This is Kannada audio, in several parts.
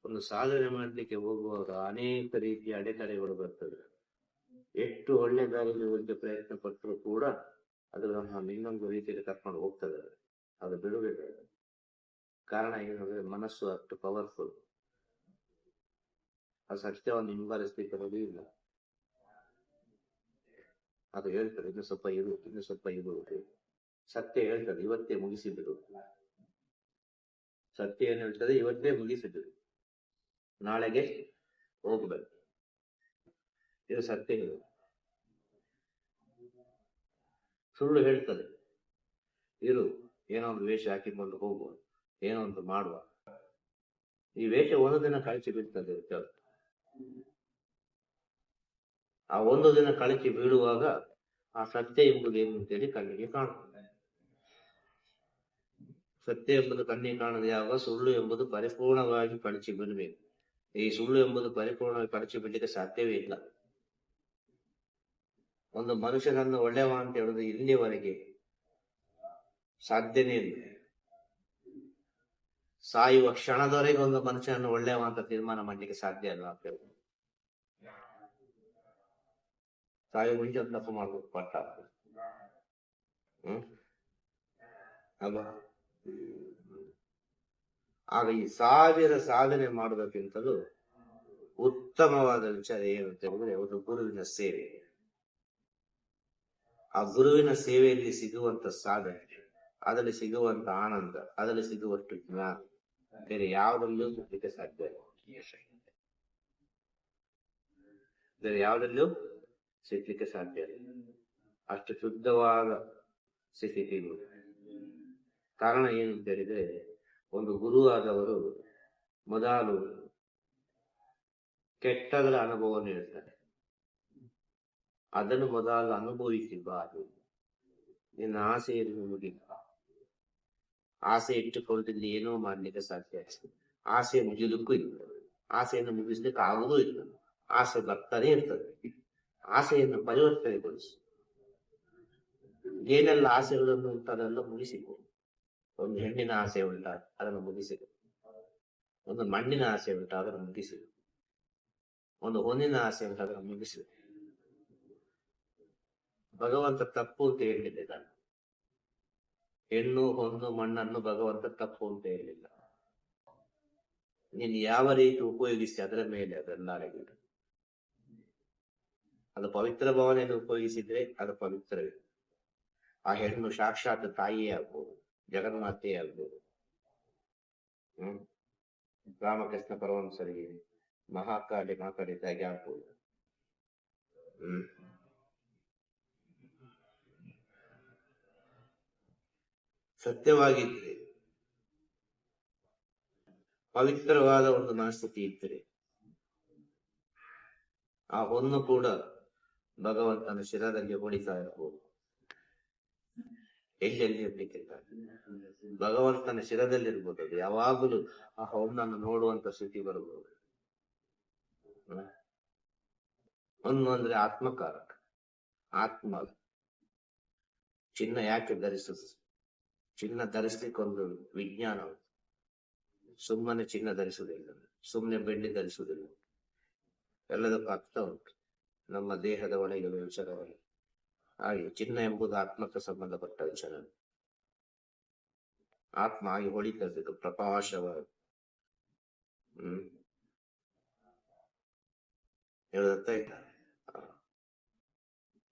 ಒಂದು ಸಾಧನೆ ಮಾಡಲಿಕ್ಕೆ ಹೋಗುವಾಗ ಅನೇಕ ರೀತಿಯ ಅಡೆತಡೆಗಳು ಬರ್ತದೆ. ಎಷ್ಟು ಒಳ್ಳೆ ದಾರಿಯಲ್ಲಿ ಹೋಗಲಿಕ್ಕೆ ಪ್ರಯತ್ನ ಪಟ್ಟರು ಕೂಡ ಅದು ನಮ್ಮ ಇನ್ನೊಂದು ರೀತಿಯಲ್ಲಿ ಕರ್ಕೊಂಡು ಹೋಗ್ತದೆ. ಅದು ಬಿಡಬೇಕು. ಕಾರಣ ಏನಂದ್ರೆ ಮನಸ್ಸು ಅಷ್ಟು ಪವರ್ಫುಲ್. ಅದು ಸತ್ಯವನ್ನು ಹಿಂಬಾಲಿಸ್ಲಿಕ್ಕೆ ರೆಡಿ ಇಲ್ಲ. ಅದು ಹೇಳ್ತದೆ ಇನ್ನು ಸ್ವಲ್ಪ ಇರು, ಇನ್ನು ಸ್ವಲ್ಪ ಇರು. ಸತ್ಯ ಹೇಳ್ತದೆ ಇವತ್ತೇ ಮುಗಿಸಿಬಿಡು. ಸತ್ಯ ಏನ್ ಹೇಳ್ತದೆ? ಇವತ್ತೇ ಮುಗಿಸಿಬಿಡು, ನಾಳೆಗೆ ಹೋಗ್ಬೇಕು. ಇದು ಸತ್ಯ. ಸುಳ್ಳು ಹೇಳ್ತದೆ ಇರು, ಏನೋ ಒಂದು ವೇಷ ಹಾಕಿಕೊಂಡು ಹೋಗುವ, ಏನೋ ಒಂದು ಮಾಡುವ. ಈ ವೇಷ ಒಂದು ದಿನ ಕಳಚಿ ಬಿಡ್ತದೆ. ಆ ಒಂದು ದಿನ ಕಳಚಿ ಬೀಳುವಾಗ ಆ ಸತ್ಯ ಎಂಬುದು ಏನು ಅಂತೇಳಿ ಕಣ್ಣಿಗೆ ಕಾಣುತ್ತದೆ. ಸತ್ಯ ಎಂಬುದು ಕಣ್ಣಿಗೆ ಕಾಣದೆ ಯಾವಾಗ ಸುಳ್ಳು ಎಂಬುದು ಪರಿಪೂರ್ಣವಾಗಿ ಕಳಚಿ ಬಿಡಬೇಕು. ಈ ಸುಳ್ಳು ಎಂಬುದು ಪರಿಪೂರ್ಣವಾಗಿ ಕಳಚಿ ಬಿಡಲಿಕ್ಕೆ ಸಾಧ್ಯವೇ ಇಲ್ಲ. ಒಂದು ಮನುಷ್ಯನನ್ನು ಒಳ್ಳೆಯವ ಅಂತ ಹೇಳುದು ಇಲ್ಲಿಯವರೆಗೆ ಸಾಧ್ಯನೇ ಇಲ್ಲ. ಸಾಯುವ ಕ್ಷಣದವರೆಗೆ ಒಂದು ಮನುಷ್ಯನನ್ನು ಒಳ್ಳೆಯವ ಅಂತ ತೀರ್ಮಾನ ಮಾಡ್ಲಿಕ್ಕೆ ಸಾಧ್ಯ ಅಲ್ಲ ಅಂತ ಹೇಳುದು. ಸಾಯುವ ಮುಂಚೆ ತಪ್ಪು ಮಾಡ್ಬೇಕು ಪಟ್ಟ. ಅಲ್ವಾ? ಆಗ ಈ ಸಾಧನೆ ಮಾಡೋದಕ್ಕಿಂತಲೂ ಉತ್ತಮವಾದ ವಿಚಾರ ಏನು ಅಂತ ಹೇಳಿದ್ರೆ ಒಂದು ಗುರುವಿನ ಸೇವೆ. ಆ ಗುರುವಿನ ಸೇವೆಯಲ್ಲಿ ಸಿಗುವಂತ ಸಾಧನೆ, ಅದರಲ್ಲಿ ಸಿಗುವಂತ ಆನಂದ, ಅದರಲ್ಲಿ ಸಿಗುವಷ್ಟು ಜ್ಞಾನ ಬೇರೆ ಯಾವುದಲ್ಲೂ ಸಿಗ್ಲಿಕ್ಕೆ ಸಾಧ್ಯ ಇಲ್ಲ. ಬೇರೆ ಯಾವುದಲ್ಲೂ ಸಿಗ್ಲಿಕ್ಕೆ ಸಾಧ್ಯ ಇಲ್ಲ. ಅಷ್ಟು ಶುದ್ಧವಾದ ಸ್ಥಿತಿ. ಕಾರಣ ಏನು ಅಂತ ಹೇಳಿದ್ರೆ, ಒಂದು ಗುರು ಆದವರು ಮೊದಲು ಕೆಟ್ಟದರ ಅನುಭವವನ್ನು ಹೇಳ್ತಾರೆ. ಅದನ್ನು ಮೊದಲು ಅನುಭವಿಸಬಾರದು. ನಿನ್ನ ಆಸೆಯನ್ನು ಮುಗಿಲ್ಲ. ಆಸೆ ಇಟ್ಟುಕೊಳ್ಳದಲ್ಲಿ ಏನೋ ಮಾಡ್ಲಿಕ್ಕೆ ಸಾಧ್ಯ. ಆಸೆ ಮುಗಿಲಿಕ್ಕೂ ಇಲ್ಲ, ಆಸೆಯನ್ನು ಮುಗಿಸ್ಲಿಕ್ಕೆ ಆಗುದೂ ಇಲ್ಲ. ಆಸೆ ಬರ್ತಾನೆ ಇರ್ತದೆ. ಆಸೆಯನ್ನು ಪರಿವರ್ತನೆಗೊಳಿಸಿ ಏನೆಲ್ಲ ಆಸೆಗಳನ್ನು ಉಂಟು ಅದೆಲ್ಲ ಮುಗಿಸಿಕೊಂಡು. ಒಂದು ಹೆಣ್ಣಿನ ಆಸೆ ಉಂಟಾ, ಅದನ್ನು ಮುಗಿಸಿದೆ. ಒಂದು ಮಣ್ಣಿನ ಆಸೆ ಉಂಟು, ಅದನ್ನು ಮುಗಿಸಿದೆ. ಒಂದು ಹೊನ್ನಿನ ಆಸೆ ಉಂಟು, ಅದನ್ನು ಮುಗಿಸಿದೆ. ಭಗವಂತ ತಪ್ಪು ಅಂತ ಹೇಳಿಲ್ಲ. ಹೆಣ್ಣು ಹೊನ್ನು ಮಣ್ಣನ್ನು ಭಗವಂತ ತಪ್ಪು ಅಂತ ಹೇಳಿಲ್ಲ. ನೀನು ಯಾವ ರೀತಿ ಉಪಯೋಗಿಸಿ ಅದರ ಮೇಲೆ ಅದೆಲ್ಲ ಆಗಿದೆ. ಅದು ಪವಿತ್ರ ಭಾವನೆಯನ್ನು ಉಪಯೋಗಿಸಿದ್ರೆ ಅದು ಪವಿತ್ರವೇ. ಆ ಹೆಣ್ಣು ಸಾಕ್ಷಾತ್ ತಾಯಿಯೇ ಆಗ್ಬೋದು, ಜಗನ್ಮಾತೆಯೇ ಆಗ್ಬೋದು. ರಾಮಕೃಷ್ಣ ಪರಮಹಂಸರಿಗೆ ಮಹಾಕಾಳಿದಾಗಿ ಆಗ್ಬೋದು. ಸತ್ಯವಾಗಿದ್ರೆ, ಪವಿತ್ರವಾದ ಒಂದು ಮನಸ್ಥಿತಿ ಇದ್ದರೆ ಆ ಹೊನ್ನು ಕೂಡ ಭಗವಂತನ ಶಿರದಲ್ಲಿ ಹೊಡಿತಾ ಇರಬಹುದು. ಎಲ್ಲೆಲ್ಲಿ ಇರ್ಲಿಕ್ಕಿಲ್ಲ, ಭಗವಂತನ ಶಿರದಲ್ಲಿರ್ಬೋದು. ಅದು ಯಾವಾಗಲೂ ಆ ಹೊನ್ನನ್ನು ನೋಡುವಂತ ಸ್ಥಿತಿ ಬರಬಹುದು. ಹೊನ್ನು ಅಂದ್ರೆ ಆತ್ಮಕಾರಕ. ಆತ್ಮ ಚಿನ್ನ ಯಾಕೆ ಧರಿಸುದು? ಚಿನ್ನ ಧರಿಸ್ಲಿಕ್ಕೆ ಒಂದು ವಿಜ್ಞಾನ. ಸುಮ್ಮನೆ ಚಿನ್ನ ಧರಿಸುವುದಿಲ್ಲ, ಸುಮ್ಮನೆ ಬೆಳ್ಳಿ ಧರಿಸುವುದಿಲ್ಲ. ಎಲ್ಲದಕ್ಕೂ ಅರ್ಥ ಉಂಟು. ನಮ್ಮ ದೇಹದ ಒಳಗೆ ವಿಚಾರವಾಗಿ ಹಾಗೆ ಚಿನ್ನ ಎಂಬುದು ಆತ್ಮಕ್ಕೆ ಸಂಬಂಧಪಟ್ಟ ವಿಚಾರ. ಆತ್ಮ ಹಾಗೆ ಹೊಳಿತದ್ದು ಪ್ರಕಾಶವಾಗಿ. ಹೇಳತ್ತ ಇಲ್ಲ.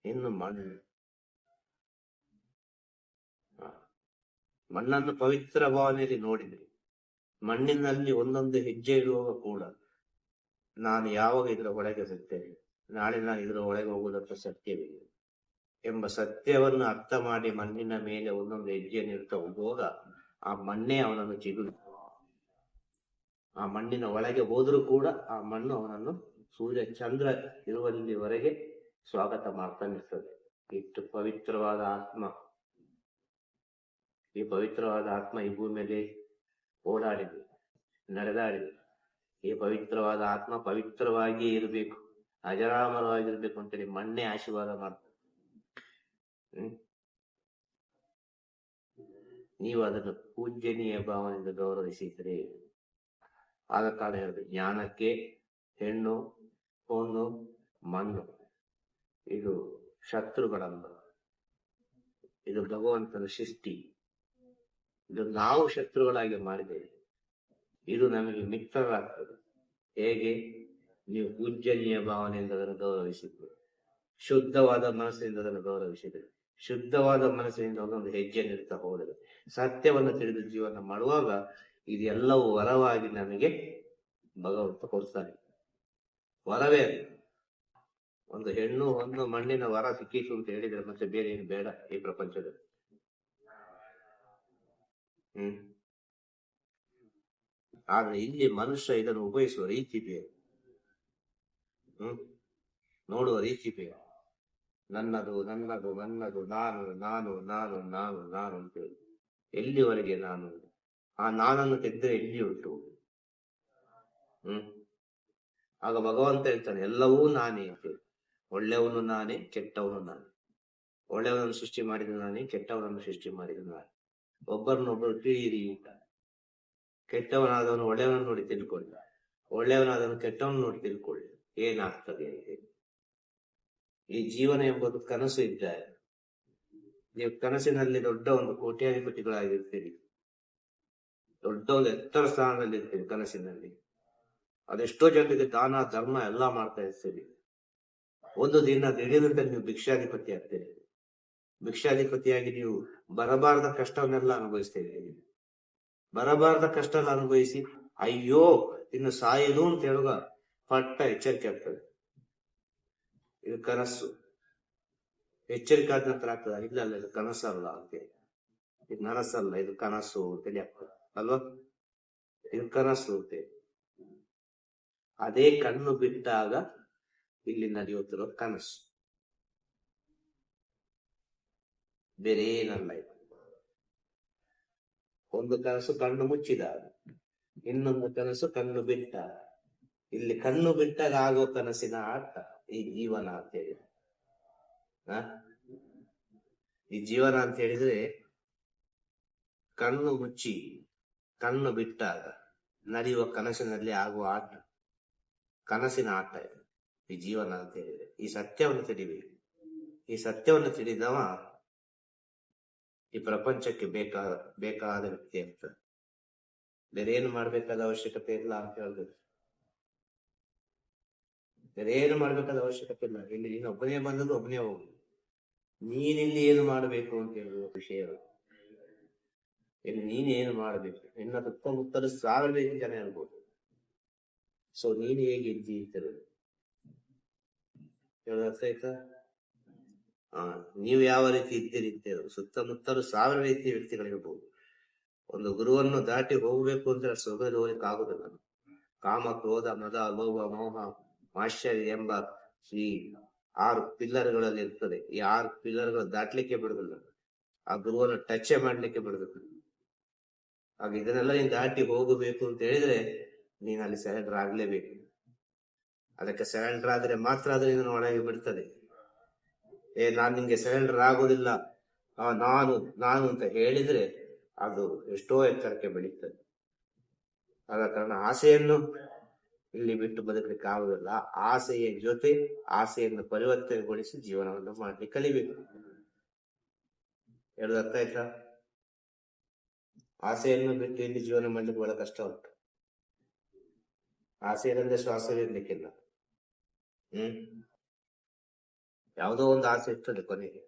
ಇನ್ನು ಮಣ್ಣನ್ನು ಪವಿತ್ರ ಭಾವನೆಯಲ್ಲಿ ನೋಡಿದ್ರಿ. ಮಣ್ಣಿನಲ್ಲಿ ಒಂದೊಂದು ಹೆಜ್ಜೆ ಇಡುವಾಗ ಕೂಡ ನಾನು ಯಾವಾಗ ಇದರ ಒಳಗೆ ಹೋಗ್ತೇನೆ, ನಾಳೆ ನಾನು ಇದರ ಒಳಗೆ ಹೋಗುವುದಂತ ಸತ್ಯವಿದೆ ಎಂಬ ಸತ್ಯವನ್ನು ಅರ್ಥ ಮಾಡಿ ಮಣ್ಣಿನ ಮೇಲೆ ಒಂದೊಂದು ಹೆಜ್ಜೆಯನ್ನು ಇಡ್ತಾ ಹೋಗುವಾಗ ಆ ಮಣ್ಣೇ ಅವನನ್ನು ಚಿಗುರು. ಆ ಮಣ್ಣಿನ ಒಳಗೆ ಹೋದ್ರೂ ಕೂಡ ಆ ಮಣ್ಣು ಅವನನ್ನು ಸೂರ್ಯ ಚಂದ್ರ ಇರುವಲ್ಲಿವರೆಗೆ ಸ್ವಾಗತ ಮಾಡ್ತಾನೆ ಇರ್ತದೆ. ಇಷ್ಟು ಪವಿತ್ರವಾದ ಆತ್ಮ, ಈ ಪವಿತ್ರವಾದ ಆತ್ಮ ಈ ಭೂಮಿಯಲ್ಲಿ ಓಡಾಡಿದೆ, ನಡೆದಾಡಿದೆ. ಈ ಪವಿತ್ರವಾದ ಆತ್ಮ ಪವಿತ್ರವಾಗಿಯೇ ಇರಬೇಕು, ಅಜರಾಮರವಾಗಿರ್ಬೇಕು ಅಂತೇಳಿ ಮಣ್ಣೆ ಆಶೀರ್ವಾದ ಮಾಡ್ತಾರೆ. ನೀವು ಅದನ್ನು ಪೂಜ್ಯನೀಯ ಭಾವನೆಯಿಂದ ಗೌರವಿಸಿದರೆ ಆದ ಕಾರಣ ಹೇಳಿದೆ, ಜ್ಞಾನಕ್ಕೆ ಹೆಣ್ಣು ಹೊನ್ನು ಮಣ್ಣು ಇದು ಶತ್ರುಗಳಲ್ಲ, ಇದು ಭಗವಂತನ ಸೃಷ್ಟಿ. ಇದು ನಾವು ಶತ್ರುಗಳಾಗಿ ಮಾಡಿದ್ದೇವೆ. ಇದು ನಮಗೆ ಮಿತ್ರರಾಗ್ತದೆ. ಹೇಗೆ? ನೀವು ಪೂಜ್ಯನೀಯ ಭಾವನೆಯಿಂದ ಅದನ್ನು ಗೌರವಿಸಿದ್ರು, ಶುದ್ಧವಾದ ಮನಸ್ಸಿನಿಂದ ಅದನ್ನು ಗೌರವಿಸಿದ್ರೆ, ಶುದ್ಧವಾದ ಮನಸ್ಸಿನಿಂದ ಒಂದೊಂದು ಹೆಜ್ಜೆ ನಿಡ್ತಾ ಹೋದರೆ, ಸತ್ಯವನ್ನು ತಿಳಿದು ಜೀವನ ಮಾಡುವಾಗ ಇದೆಲ್ಲವೂ ವರವಾಗಿ ನಮಗೆ ಭಗವಂತ ಕೊಡ್ತಾನೆ. ವರವೇ ಅದು. ಒಂದು ಹೆಣ್ಣು ಒಂದು ಮಣ್ಣಿನ ವರ ಸಿಕ್ಕಿತು ಅಂತ ಹೇಳಿದ್ರೆ ಮತ್ತೆ ಬೇರೆ ಏನು ಬೇಡ ಈ ಪ್ರಪಂಚದಲ್ಲಿ. ಆದ್ರೆ ಇಲ್ಲಿ ಮನುಷ್ಯ ಇದನ್ನು ಉಪಯೋಗಿಸುವ ರೀತಿ ಬೇರೆ, ನೋಡುವ ರೀತಿ ಬೇರೆ. ನನ್ನದು ನನ್ನದು ನನ್ನದು, ನಾನು ನಾನು ನಾನು ನಾನು ನಾನು ಅಂತೇಳಿ ಎಲ್ಲಿವರೆಗೆ ನಾನು? ಆ ನಾನನ್ನು ತೆಗೆದ್ರೆ ಎಲ್ಲಿ ಉಂಟು? ಆಗ ಭಗವಂತ ಹೇಳ್ತಾನೆ ಎಲ್ಲವೂ ನಾನೇ ಅಂತೇಳಿ. ಒಳ್ಳೆಯವನು ನಾನೇ, ಕೆಟ್ಟವನು ನಾನೇ. ಒಳ್ಳೆಯವನನ್ನು ಸೃಷ್ಟಿ ಮಾಡಿದ ನಾನೇ, ಕೆಟ್ಟವನನ್ನು ಸೃಷ್ಟಿ ಮಾಡಿದ ನಾನೇ. ಒಬ್ಬರನ್ನೊಬ್ಬರು ತಿಳಿಯಿರಿ ಅಂತ. ಕೆಟ್ಟವನಾದವನು ಒಳ್ಳೆಯವನನ್ನು ನೋಡಿ ತಿಳ್ಕೊಳ್ಳಿ, ಒಳ್ಳೆಯವನಾದವನು ಕೆಟ್ಟವನು ನೋಡಿ ತಿಳ್ಕೊಳ್ಳಿ, ಏನಾಗ್ತದೆ ಅಂತ ಹೇಳಿ. ಈ ಜೀವನ ಎಂಬುದು ಕನಸು ಇದ್ದಾರೆ. ನೀವು ಕನಸಿನಲ್ಲಿ ದೊಡ್ಡ ಒಂದು ಕೋಟ್ಯಾಧಿಪತಿಗಳಾಗಿರ್ತೀರಿ, ದೊಡ್ಡ ಒಂದು ಎತ್ತರ ಸ್ಥಾನದಲ್ಲಿ ಇರ್ತೀರಿ ಕನಸಿನಲ್ಲಿ. ಅದೆಷ್ಟೋ ಜನರಿಗೆ ದಾನ ಧರ್ಮ ಎಲ್ಲ ಮಾಡ್ತಾ ಇರ್ತೀರಿ. ಒಂದು ದಿನ ದಿಢೀರಂತೆ ನೀವು ಭಿಕ್ಷಾಧಿಪತಿ ಆಗ್ತೀರಿ. ಭಿಕ್ಷಾಧಿಪತಿಯಾಗಿ ನೀವು ಬರಬಾರದ ಕಷ್ಟವನ್ನೆಲ್ಲ ಅನುಭವಿಸ್ತಾ ಇದ್ದೀರಿ. ಬರಬಾರದ ಕಷ್ಟ ಎಲ್ಲ ಅನುಭವಿಸಿ ಅಯ್ಯೋ ಇನ್ನು ಸಾಯುದು ಅಂತ ಹೇಳುವ ಪಟ್ಟ ಎಚ್ಚರಿಕೆ ಆಗ್ತದೆ. ಇದು ಕನಸು. ಎಚ್ಚರಿಕೆ ಆದ ನಂತರ ಆಗ್ತದೆ, ಇಲ್ಲ ಅಲ್ಲ ಇದು ಕನಸಲ್ಲ ಅಂತೇಳಿ. ಇದು ನನಸಲ್ಲ, ಇದು ಕನಸು ಅಂತೇಳಿ ಆಗ್ತದೆ ಅಲ್ವಾ? ಇದು ಕನಸು ಅಂತೇಳಿ. ಅದೇ ಕಣ್ಣು ಬಿಟ್ಟಾಗ ಇಲ್ಲಿ ನಡೆಯುತ್ತಿರೋ ಕನಸು, ಬೇರೆ ಏನಲ್ಲ ಇದು. ಒಂದು ಕನಸು ಕಣ್ಣು ಮುಚ್ಚಿದಾಗ, ಇನ್ನೊಂದು ಕನಸು ಕಣ್ಣು ಬಿಟ್ಟಾಗ. ಇಲ್ಲಿ ಕಣ್ಣು ಬಿಟ್ಟಾಗ ಆಗೋ ಕನಸಿನ ಆಟ ಈ ಜೀವನ ಅಂತ ಹೇಳಿದ್ರೆ. ಈ ಜೀವನ ಅಂತ ಹೇಳಿದ್ರೆ ಕಣ್ಣು ಮುಚ್ಚಿ ಕಣ್ಣು ಬಿಟ್ಟಾಗ ನಡೆಯುವ ಕನಸಿನಲ್ಲಿ ಆಗುವ ಆಟ, ಕನಸಿನ ಆಟ ಇದು ಈ ಜೀವನ ಅಂತ ಹೇಳಿದ್ರೆ. ಈ ಸತ್ಯವನ್ನು ತಿಳಿಬೇಕು. ಈ ಸತ್ಯವನ್ನು ತಿಳಿದವ ಈ ಪ್ರಪಂಚಕ್ಕೆ ಬೇಕಾದ ವ್ಯಕ್ತಿ ಅಂತ. ಬೇರೆ ಏನು ಮಾಡ್ಬೇಕಾದ ಅವಶ್ಯಕತೆ ಇಲ್ಲ ಅಂತ ಹೇಳ್ಬೇಕು. ಬೇರೆ ಏನು ಮಾಡ್ಬೇಕಾದ ಅವಶ್ಯಕತೆ ಇಲ್ಲ. ಇಲ್ಲಿ ನೀನು ಒಬ್ಬನೇ ಬಂದದ್ದು ಒಬ್ಬನೇ ಹೋಗುದು. ನೀನಿಲ್ಲಿ ಏನು ಮಾಡಬೇಕು ಅಂತ ಹೇಳುವ ವಿಷಯ. ಇಲ್ಲಿ ನೀನ್ ಏನು ಮಾಡಬೇಕು? ನಿನ್ನ ಸುತ್ತಮುತ್ತಲು ಸಾವಿರ ಜನ ಇರ್ಬೋದು. ಸೊ ನೀನು ಹೇಗೆ ಇದ್ದಿ ಇರ್ತಿರೋದು ಅರ್ಥ ಆಯ್ತಾ? ನೀವು ಯಾವ ರೀತಿ ಇದ್ದೀರಿ ಇರ್ತಿರೋದು. ಸುತ್ತಮುತ್ತಲು ಸಾವಿರ ರೀತಿಯ ವ್ಯಕ್ತಿಗಳಿರ್ಬೋದು. ಒಂದು ಗುರುವನ್ನು ದಾಟಿ ಹೋಗ್ಬೇಕು ಅಂತ ಸ್ವರ್ಗದಲ್ಲಿ ಹೋಗ್ಲಿಕ್ಕೆ ಆಗುದಿಲ್ಲ. ಕಾಮ ಕ್ರೋಧ ಮದ ಲೋಭ ಮೋಹ ಆಶ್ಚರ್ಯ ಎಂಬ ಈ 6 ಪಿಲ್ಲರ್ಗಳಲ್ಲಿ ಇರ್ತದೆ. ಈ 6 ಪಿಲ್ಲರ್ಗಳು ದಾಟ್ಲಿಕ್ಕೆ ಬಿಡುದಿಲ್ಲ. ಆ ಗುರುವನ್ನು ಟಚ್ ಮಾಡ್ಲಿಕ್ಕೆ ಬಿಡುದಿಲ್ಲ. ಆಗ ಇದನ್ನೆಲ್ಲ ನೀನ್ ದಾಟಿ ಹೋಗಬೇಕು ಅಂತ ಹೇಳಿದ್ರೆ ನೀನ್ ಅಲ್ಲಿ ಸರೆಂಡರ್ ಆಗ್ಲೇಬೇಕು. ಅದಕ್ಕೆ ಸರೆಂಡರ್ ಆದ್ರೆ ಮಾತ್ರ ಅದು ನಿನ್ನ ಒಳಗೆ ಬಿಡ್ತದೆ. ನಾನ್ ನಿಂಗೆ ಸರೆಂಡರ್ ಆಗೋದಿಲ್ಲ, ನಾನು ನಾನು ಅಂತ ಹೇಳಿದ್ರೆ ಅದು ಎಷ್ಟೋ ಎತ್ತರಕ್ಕೆ ಬೆಳೀತದೆ. ಆದ ಕಾರಣ ಆಸೆಯನ್ನು ಇಲ್ಲಿ ಬಿಟ್ಟು ಬದುಕಲಿಕ್ಕೆ ಆಗುದಿಲ್ಲ. ಆಸೆಯ ಜೊತೆ ಆಸೆಯನ್ನು ಪರಿವರ್ತನೆಗೊಳಿಸಿ ಜೀವನವನ್ನು ಮಾಡ್ಲಿಕ್ಕೆ ಕಲಿಬೇಕು. ಹೇಳುದು ಅರ್ಥ ಆಯ್ತಾ? ಆಸೆಯನ್ನು ಬಿಟ್ಟು ಇಲ್ಲಿ ಜೀವನ ಮಾಡ್ಲಿಕ್ಕೆ ಬಹಳ ಕಷ್ಟ ಉಂಟು. ಆಸೆ ಇಲ್ಲಂದ್ರೆ ಶ್ವಾಸವಿರ್ಲಿಕ್ಕಿಲ್ಲ. ಯಾವುದೋ ಒಂದು ಆಸೆ ಇರ್ತದೆ. ಕೊನೆಗೆ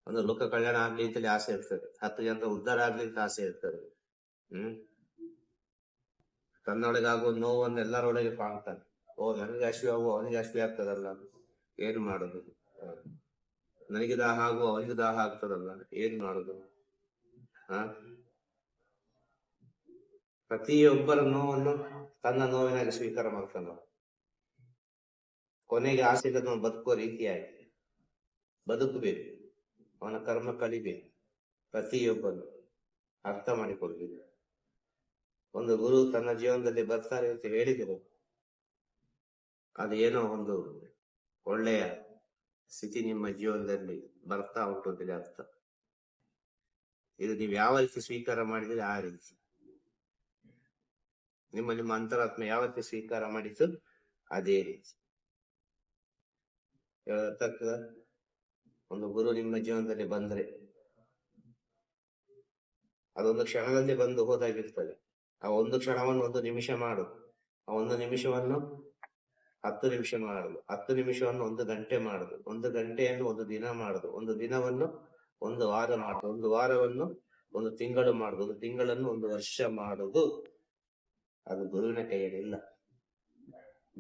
ಒಂದು ಲೋಕ ಕಲ್ಯಾಣ ಆಗ್ಲಿ ಅಂತೇಳಿ ಆಸೆ ಇರ್ತದೆ. 10 ಜನರ ಉದ್ಧಾರ ಆಗ್ಲಿ ಅಂತ ಆಸೆ ಇರ್ತದೆ. ತನ್ನೊಳಗಾಗುವ ನೋವನ್ನು ಎಲ್ಲರೊಳಗೆ ಕಾಣ್ತಾನೆ. ನನಗೆ ಅಶ್ವಿ ಆಗುವ ಅವನಿಗೆ ಅಶ್ವಿ ಆಗ್ತದಲ್ಲ, ಏನ್ ಮಾಡುದು? ನನಗೆ ದಾಹ ಆಗುವ ಅವನಿಗೆ ದಾಹ ಆಗ್ತದಲ್ಲ, ಏನ್ ಮಾಡುದು? ಪ್ರತಿಯೊಬ್ಬರ ನೋವನ್ನು ತನ್ನ ನೋವಿನಾಗಿ ಸ್ವೀಕಾರ ಮಾಡ್ತಾನ. ಕೊನೆಗೆ ಆಸೆ ಬದುಕುವ ರೀತಿಯಾಗಿ ಬದುಕಬೇಕು. ಅವನ ಕರ್ಮ ಕಲಿಬೇಕು. ಪ್ರತಿಯೊಬ್ಬರು ಅರ್ಥ ಮಾಡಿಕೊಳ್ಬೇಕು. ಒಂದು ಗುರು ತನ್ನ ಜೀವನದಲ್ಲಿ ಬರ್ತಾರೆ ಅಂತ ಹೇಳಿದರು, ಅದೇನೋ ಒಂದು ಒಳ್ಳೆಯ ಸ್ಥಿತಿ ನಿಮ್ಮ ಜೀವನದಲ್ಲಿ ಬರ್ತಾ ಉಂಟು ಅಂತೇಳಿ ಅರ್ಥ. ಇದು ನೀವು ಯಾವ ರೀತಿ ಸ್ವೀಕಾರ ಮಾಡಿದ್ರೆ ಆ ರೀತಿ. ನಿಮ್ಮ ಅಂತರಾತ್ಮ ಯಾವತ್ತು ಸ್ವೀಕಾರ ಮಾಡಿತು ಅದೇ ರೀತಿ ಹೇಳತಕ್ಕ ಒಂದು ಗುರು ನಿಮ್ಮ ಜೀವನದಲ್ಲಿ ಬಂದ್ರೆ ಅದೊಂದು ಕ್ಷಣದಲ್ಲಿ ಬಂದು ಹೋದಾಗಿರ್ತದೆ. ಆ ಒಂದು ಕ್ಷಣವನ್ನು 1 ನಿಮಿಷ ಮಾಡು, ಆ 1 ನಿಮಿಷವನ್ನು 10 ನಿಮಿಷ ಮಾಡುದು, 10 ನಿಮಿಷವನ್ನು 1 ಗಂಟೆ ಮಾಡುದು, 1 ಗಂಟೆಯನ್ನು 1 ದಿನ ಮಾಡುದು, 1 ದಿನವನ್ನು 1 ವಾರ ಮಾಡುದು, 1 ವಾರವನ್ನು 1 ತಿಂಗಳು ಮಾಡುದು, 1 ತಿಂಗಳನ್ನು 1 ವರ್ಷ ಮಾಡುದು. ಅದು ಗುರುವಿನ ಕೈಯಲ್ಲಿಲ್ಲ.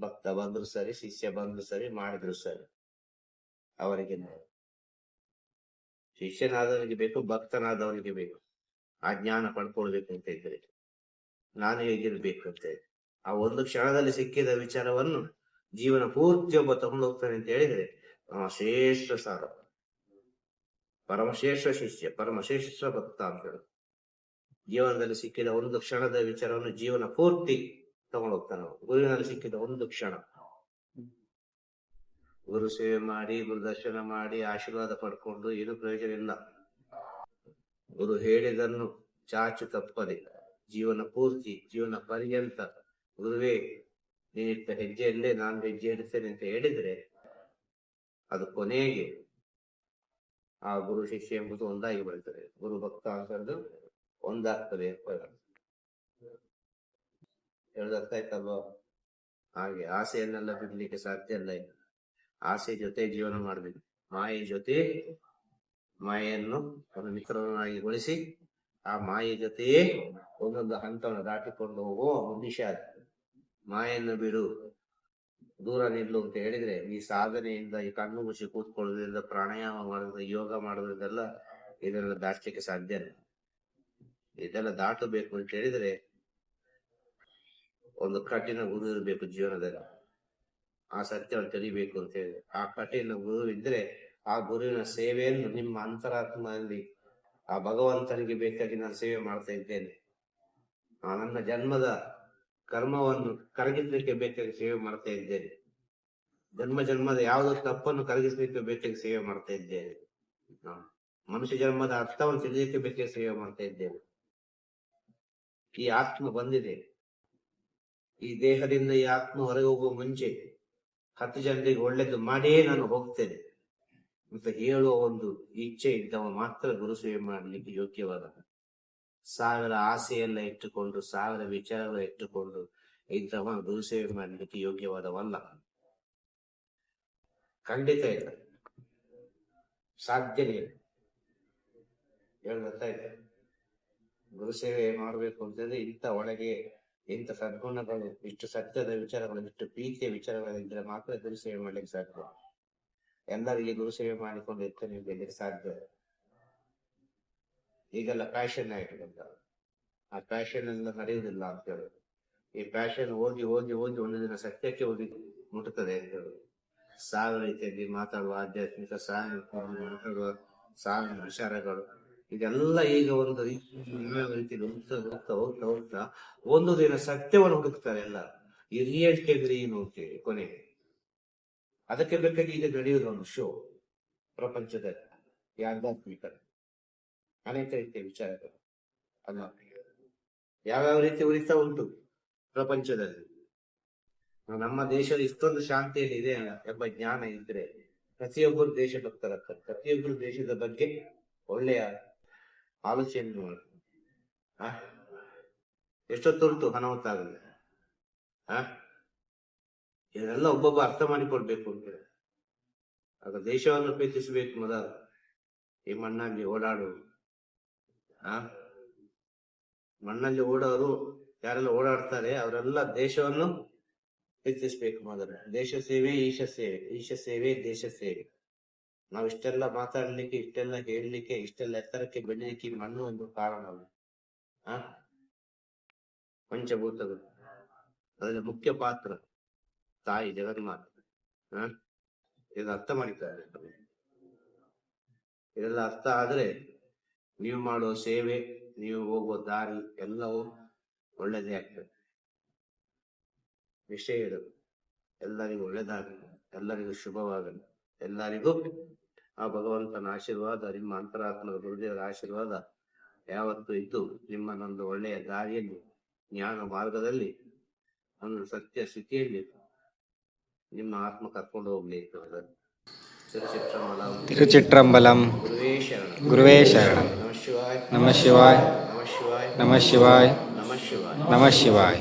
ಭಕ್ತ ಬಂದ್ರು ಸರಿ, ಶಿಷ್ಯ ಬಂದ್ರು ಸರಿ, ಮಾಡಿದ್ರು ಸರಿ, ಅವರಿಗೆ ಶಿಷ್ಯನಾದವನಿಗೆ ಬೇಕು, ಭಕ್ತನಾದವನಿಗೆ ಬೇಕು. ಆ ಜ್ಞಾನ ಪಡ್ಕೊಳ್ಬೇಕು ಅಂತ ಇದ್ರೆ ನಾನು ಹೇಗಿರ್ಬೇಕು ಅಂತ ಆ ಒಂದು ಕ್ಷಣದಲ್ಲಿ ಸಿಕ್ಕಿದ ವಿಚಾರವನ್ನು ಜೀವನ ಪೂರ್ತಿ ಒಬ್ಬ ತಗೊಂಡು ಹೋಗ್ತಾನೆ ಅಂತ ಹೇಳಿದ್ರೆ ಶ್ರೇಷ್ಠ ಸಾರ, ಪರಮಶ್ರೇಷ್ಠ ಶಿಷ್ಯ, ಪರಮಶ್ರೇಷ್ಠ ಭಕ್ತ ಅಂತ ಹೇಳಿ ಜೀವನದಲ್ಲಿ ಸಿಕ್ಕಿದ ಒಂದು ಕ್ಷಣದ ವಿಚಾರವನ್ನು ಜೀವನ ಪೂರ್ತಿ ತಗೊಂಡು ಹೋಗ್ತಾನೆ. ಗುರುವಿನಲ್ಲಿ ಸಿಕ್ಕಿದ ಒಂದು ಕ್ಷಣ, ಗುರು ಸೇವೆ ಮಾಡಿ, ಗುರು ದರ್ಶನ ಮಾಡಿ, ಆಶೀರ್ವಾದ ಪಡ್ಕೊಂಡು ಏನು ಪ್ರಯೋಜನ ಇಲ್ಲ. ಗುರು ಹೇಳಿದನ್ನು ಚಾಚು ತಪ್ಪದೆ ಜೀವನ ಪೂರ್ತಿ, ಜೀವನ ಪರ್ಯಂತ ಗುರುವೇ ನೀನಿಟ್ಟ ಹೆಜ್ಜೆಯಲ್ಲೇ ನಾನು ಹೆಜ್ಜೆ ಇಡ್ತೇನೆ ಅಂತ ಹೇಳಿದ್ರೆ ಅದು ಕೊನೆಗೆ ಆ ಗುರು ಶಿಷ್ಯ ಎಂಬುದು ಒಂದಾಗಿ ಬರ್ತದೆ. ಗುರು ಭಕ್ತ ಅಂತ ಒಂದಾಗ್ತದೆ. ಹೇಳೋದು ಅರ್ಥ ಆಯ್ತಲ್ವ? ಹಾಗೆ ಆಸೆಯನ್ನೆಲ್ಲ ಬಿಡ್ಲಿಕ್ಕೆ ಸಾಧ್ಯ ಇಲ್ಲ. ಆಸೆ ಜೊತೆ ಜೀವನ ಮಾಡ್ಬೇಕು. ಮಾಯೆ ಜೊತೆ ಮಾಯೆಯನ್ನು ಒಂದು ಮಿತ್ರನಾಗಿಗೊಳಿಸಿ ಆ ಮಾಯೆ ಜೊತೆಯೇ ಒಂದೊಂದು ಹಂತವನ್ನು ದಾಟಿಕೊಂಡು ಹೋಗುವ ಮನುಷ್ಯ. ಮಾಯನ್ನು ಬಿಡು, ದೂರ ನಿಲ್ಲು ಅಂತ ಹೇಳಿದ್ರೆ ಈ ಸಾಧನೆಯಿಂದ, ಈ ಕಣ್ಣು ಮುಚ್ಚಿ ಕೂತ್ಕೊಳ್ಳೋದ್ರಿಂದ, ಪ್ರಾಣಾಯಾಮ ಮಾಡೋದ್ರಿಂದ, ಯೋಗ ಮಾಡೋದ್ರಿಂದೆಲ್ಲ ಇದೆಲ್ಲ ದಾಟ್ಲಿಕ್ಕೆ ಸಾಧ್ಯ ಇಲ್ಲ. ಇದೆಲ್ಲ ದಾಟಬೇಕು ಅಂತ ಹೇಳಿದ್ರೆ ಒಂದು ಕಠಿಣ ಗುರು ಇರಬೇಕು ಜೀವನದಲ್ಲಿ. ಆ ಸತ್ಯವನ್ನು ತಿಳಿಬೇಕು ಅಂತ ಹೇಳಿದ್ರೆ ಆ ಕಠಿಣ ಗುರು ಇದ್ರೆ ಆ ಗುರುವಿನ ಸೇವೆಯನ್ನು ನಿಮ್ಮ ಅಂತರಾತ್ಮದಲ್ಲಿ ಆ ಭಗವಂತನಿಗೆ ಬೇಕಾಗಿ ನಾನು ಸೇವೆ ಮಾಡ್ತಾ ಇದ್ದೇನೆ, ನನ್ನ ಜನ್ಮದ ಕರ್ಮವನ್ನು ಕರಗಿಸ್ಲಿಕ್ಕೆ ಬೇಕಾಗಿ ಸೇವೆ ಮಾಡ್ತಾ ಇದ್ದೇನೆ, ಜನ್ಮದ ಯಾವುದೋ ತಪ್ಪನ್ನು ಕರಗಿಸ್ಲಿಕ್ಕೆ ಬೇಕಾಗಿ ಸೇವೆ ಮಾಡ್ತಾ ಇದ್ದೇನೆ, ಮನುಷ್ಯ ಜನ್ಮದ ಅರ್ಥವನ್ನು ತಿಳಿಲಿಕ್ಕೆ ಬೇಕಾಗಿ ಸೇವೆ ಮಾಡ್ತಾ ಇದ್ದೇನೆ. ಈ ಆತ್ಮ ಬಂದಿದೆ, ಈ ದೇಹದಿಂದ ಈ ಆತ್ಮ ಹೊರಗೆ ಹೋಗುವ ಮುಂಚೆ 10 ಜನರಿಗೆ ಒಳ್ಳೇದು ಮಾಡಿಯೇ ನಾನು ಹೋಗ್ತೇನೆ ಅಂತ ಹೇಳುವ ಒಂದು ಇಚ್ಛೆ ಇದ್ದವ ಮಾತ್ರ ಗುರು ಸೇವೆ ಮಾಡಲಿಕ್ಕೆ ಯೋಗ್ಯವಾದ. 1000 ಆಸೆಯೆಲ್ಲ ಇಟ್ಟುಕೊಂಡು, 1000 ವಿಚಾರಗಳು ಇಟ್ಟುಕೊಂಡು ಇಂಥವ ಗುರು ಸೇವೆ ಮಾಡಲಿಕ್ಕೆ ಯೋಗ್ಯವಾದವಲ್ಲ. ಖಂಡಿತ ಇಲ್ಲ, ಸಾಧ್ಯನೇ ಇಲ್ಲ. ಹೇಳ್ತಾ ಇದೆ ಗುರು ಸೇವೆ ಮಾಡಬೇಕು ಅಂತಂದ್ರೆ ಇಂಥ ಒಳಗೆ ಇಂಥ ಸದ್ಗುಣಗಳು, ಇಷ್ಟು ಸತ್ಯದ ವಿಚಾರಗಳು, ಇಷ್ಟು ಪ್ರೀತಿಯ ವಿಚಾರಗಳಿದ್ರೆ ಮಾತ್ರ ಗುರು ಸೇವೆ ಮಾಡ್ಲಿಕ್ಕೆ ಸಾಧ್ಯ. ಎಲ್ಲರಿಗೆ ಗುರು ಸೇವೆ ಮಾಡಿಕೊಂಡು ಇರ್ತಾನೆ ಬೆಳಲಿಕ್ಕೆ ಸಾಧ್ಯ. ಈಗೆಲ್ಲ ಪ್ಯಾಷನ್ ಆಯ್ತು, ಆ ಪ್ಯಾಷನ್ ಎಲ್ಲ ನಡೆಯುವುದಿಲ್ಲ ಅಂತ ಹೇಳಿ. ಈ ಪ್ಯಾಷನ್ ಹೋಗಿ ಹೋಗಿ ಹೋಗಿ ಒಂದು ದಿನ ಸತ್ಯಕ್ಕೆ ಹೋಗಿ ಮುಟ್ಟುತ್ತದೆ ಅಂತ ಹೇಳಿ 1000 ರೀತಿಯಲ್ಲಿ ಮಾತಾಡುವ ಆಧ್ಯಾತ್ಮಿಕ ಮಾತಾಡುವ 1000 ವಿಚಾರಗಳು ಇದೆಲ್ಲ ಈಗ ಒಂದು ರೀತಿಯಲ್ಲಿ ಹೋಗ್ತಾ ಹೋಗ್ತಾ ಹೋಗ್ತಾ ಒಂದು ದಿನ ಸತ್ಯವನ್ನು ಹುಡುಕ್ತಾರೆ ಎಲ್ಲ. ಈ ರಿಯಾಲಿಟಿ ಅಂದ್ರೆ ಏನು ಅಂತೇಳಿ ಕೊನೆಗೆ ಅದಕ್ಕೆ ಬೇಕಾಗಿ ಈಗ ನಡೆಯುವುದು ಒಂದು ಶೋ ಪ್ರಪಂಚದಲ್ಲಿ, ಈ ಆಧ್ಯಾತ್ಮಿಕ ಅನೇಕ ರೀತಿಯ ವಿಚಾರಗಳು ಅಲ್ಲ ಯಾವ್ಯಾವ ರೀತಿ ಉರಿತಾ ಉಂಟು ಪ್ರಪಂಚದಲ್ಲಿ. ನಮ್ಮ ದೇಶ ಇಷ್ಟೊಂದು ಶಾಂತಿಯಲ್ಲಿ ಇದೆ ಎಂಬ ಜ್ಞಾನ ಇದ್ರೆ ಪ್ರತಿಯೊಬ್ಬರು ದೇಶ ಭಕ್ತರಾಗ್ತಾರೆ. ಪ್ರತಿಯೊಬ್ಬರು ದೇಶದ ಬಗ್ಗೆ ಒಳ್ಳೆಯ ಆಲೋಚನೆ ಮಾಡಿ ಎಷ್ಟೊತ್ತುಂಟು ಅನಾಹುತಾಗಲಿ. ಇದನ್ನೆಲ್ಲ ಒಬ್ಬೊಬ್ಬ ಅರ್ಥ ಮಾಡಿಕೊಳ್ಬೇಕು ಅಂತ. ಆಗ ದೇಶವನ್ನು ಪ್ರೀತಿಸಬೇಕು. ಮೊದಲು ಈ ಮಣ್ಣಲ್ಲಿ ಓಡಾಡುವುದು, ಮಣ್ಣಲ್ಲಿ ಓಡೋರು ಯಾರೆಲ್ಲ ಓಡಾಡ್ತಾರೆ ಅವರೆಲ್ಲ ದೇಶವನ್ನು ಪ್ರೀತಿಸ್ಬೇಕು. ಮೊದಲು ದೇಶ ಸೇವೆ ಈಶ ಸೇವೆ, ಈಶ ಸೇವೆ ದೇಶ ಸೇವೆ. ನಾವು ಇಷ್ಟೆಲ್ಲ ಮಾತಾಡ್ಲಿಕ್ಕೆ, ಇಷ್ಟೆಲ್ಲ ಹೇಳಲಿಕ್ಕೆ, ಇಷ್ಟೆಲ್ಲ ಎತ್ತರಕ್ಕೆ ಬೆಳಲಿಕ್ಕೆ ಮಣ್ಣು ಒಂದು ಕಾರಣ. ಪಂಚಭೂತಗಳು ಅದರಲ್ಲಿ ಮುಖ್ಯ ಪಾತ್ರ ತಾಯಿ ಜಗನ್ಮಾತೆ. ಇದೆಲ್ಲ ಅರ್ಥ ಮಾಡಿದ್ದಾರೆ. ಇದೆಲ್ಲ ಅರ್ಥ ಆದ್ರೆ ನೀವು ಮಾಡುವ ಸೇವೆ, ನೀವು ಹೋಗುವ ದಾರಿ ಎಲ್ಲವೂ ಒಳ್ಳೆದೇ ಆಗ್ತದೆ. ವಿಷಯ ಇಡೋದು ಎಲ್ಲರಿಗೂ ಒಳ್ಳೆದಾಗಲಿ, ಎಲ್ಲರಿಗೂ ಶುಭವಾಗಲಿ, ಎಲ್ಲರಿಗೂ ಆ ಭಗವಂತನ ಆಶೀರ್ವಾದ, ನಿಮ್ಮ ಅಂತರಾತ್ಮದ ಗುರುದೇವರ ಆಶೀರ್ವಾದ ಯಾವತ್ತೂ ಇದ್ದು ನಿಮ್ಮನ್ನೊಂದು ಒಳ್ಳೆಯ ದಾರಿಯಲ್ಲಿ ಜ್ಞಾನ ಮಾರ್ಗದಲ್ಲಿ ಒಂದು ಸತ್ಯ ಸ್ಥಿತಿಯಲ್ಲಿ ನಿಮ್ಮ ಆತ್ಮ ಕರ್ಕೊಂಡು ಹೋಗ್ಲಿ ಅಂತ ತಿರುಚಿತ್ರಂಬಲಂ ತಿರುಚಿಟ್ರಂಬಲಂ ಗುರುವೇ ಶರಣಂ ಗುರುವೇ ಶರಣಂ. ನಮಃ ಶಿವಾಯ ನಮಃ ಶಿವಾಯ ನಮಃ ಶಿವಾಯ ನಮಃ ಶಿವಾಯ ನಮಃ ಶಿವಾಯ ನಮಃ ಶಿವಾಯ.